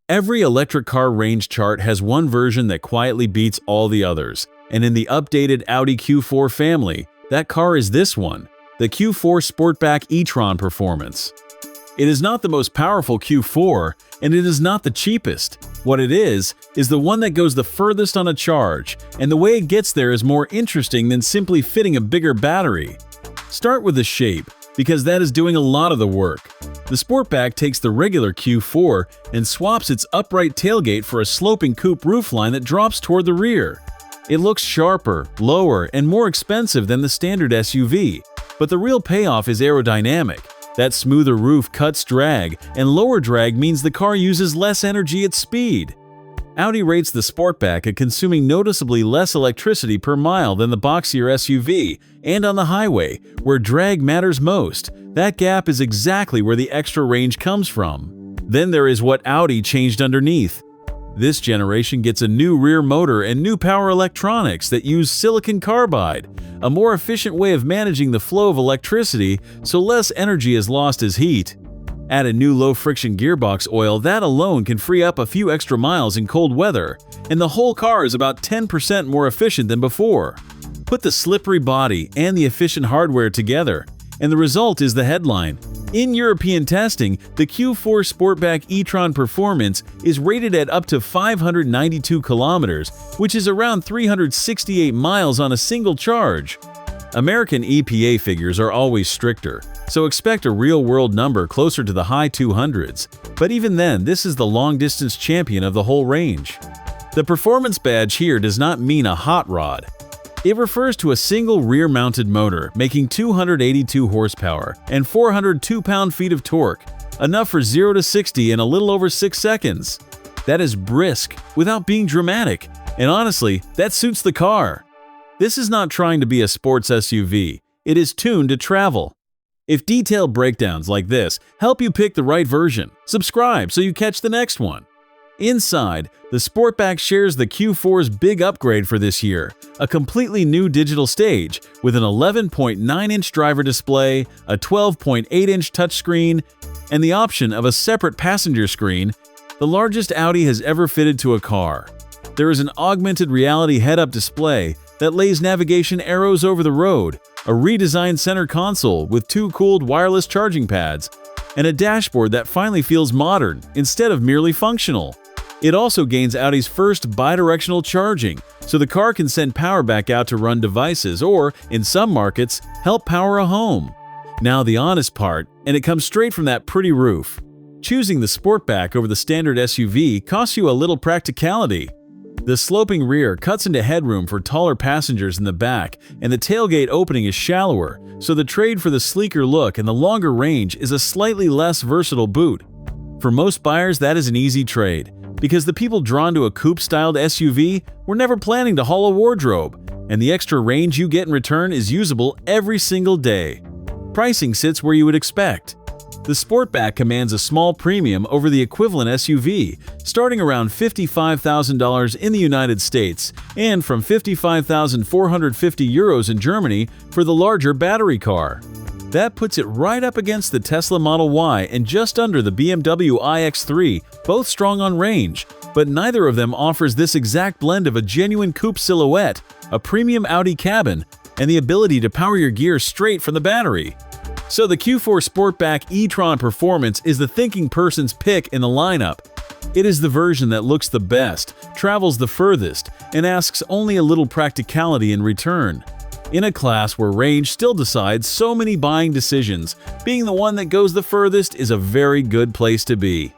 Every electric car range chart has one version that quietly beats all the others, and in the updated Audi Q4 family, that car is this one, the Q4 Sportback e-tron Performance. It is not the most powerful Q4, and it is not the cheapest. What it is the one that goes the furthest on a charge, and the way it gets there is more interesting than simply fitting a bigger battery. Start with the shape, because that is doing a lot of the work. The Sportback takes the regular Q4 and swaps its upright tailgate for a sloping coupe roofline that drops toward the rear. It looks sharper, lower, and more expensive than the standard SUV, but the real payoff is aerodynamic. That smoother roof cuts drag, and lower drag means the car uses less energy at speed. Audi rates the Sportback at consuming noticeably less electricity per mile than the boxier SUV, and on the highway, where drag matters most, that gap is exactly where the extra range comes from. Then there is what Audi changed underneath. This generation gets a new rear motor and new power electronics that use silicon carbide, a more efficient way of managing the flow of electricity so less energy is lost as heat. Add a new low-friction gearbox oil, that alone can free up a few extra miles in cold weather, and the whole car is about 10% more efficient than before. Put the slippery body and the efficient hardware together, and the result is the headline. In European testing, the Q4 Sportback e-tron Performance is rated at up to 592 kilometers, which is around 368 miles on a single charge. American EPA figures are always stricter, so expect a real-world number closer to the high 200s. But even then, this is the long-distance champion of the whole range. The performance badge here does not mean a hot rod. It refers to a single rear-mounted motor making 282 horsepower and 402 pound-feet of torque, enough for 0 to 60 in a little over 6 seconds. That is brisk without being dramatic, and honestly, that suits the car. This is not trying to be a sports SUV, it is tuned to travel. If detailed breakdowns like this help you pick the right version, subscribe so you catch the next one. Inside, the Sportback shares the Q4's big upgrade for this year, a completely new digital stage with an 11.9-inch driver display, a 12.8-inch touchscreen, and the option of a separate passenger screen, the largest Audi has ever fitted to a car. There is an augmented reality head-up display that lays navigation arrows over the road, a redesigned center console with 2 cooled wireless charging pads, and a dashboard that finally feels modern instead of merely functional. It also gains Audi's first bidirectional charging, so the car can send power back out to run devices or, in some markets, help power a home. Now the honest part, and it comes straight from that pretty roof. Choosing the Sportback over the standard SUV costs you a little practicality. The sloping rear cuts into headroom for taller passengers in the back, and the tailgate opening is shallower, so the trade for the sleeker look and the longer range is a slightly less versatile boot. For most buyers, that is an easy trade, because the people drawn to a coupe-styled SUV were never planning to haul a wardrobe, and the extra range you get in return is usable every single day. Pricing sits where you would expect. The Sportback commands a small premium over the equivalent SUV, starting around $55,000 in the United States and from 55,450 euros in Germany for the larger battery car. That puts it right up against the Tesla Model Y and just under the BMW iX3, both strong on range, but neither of them offers this exact blend of a genuine coupe silhouette, a premium Audi cabin, and the ability to power your gear straight from the battery. So the Q4 Sportback e-tron Performance is the thinking person's pick in the lineup. It is the version that looks the best, travels the furthest, and asks only a little practicality in return. In a class where range still decides so many buying decisions, being the one that goes the furthest is a very good place to be.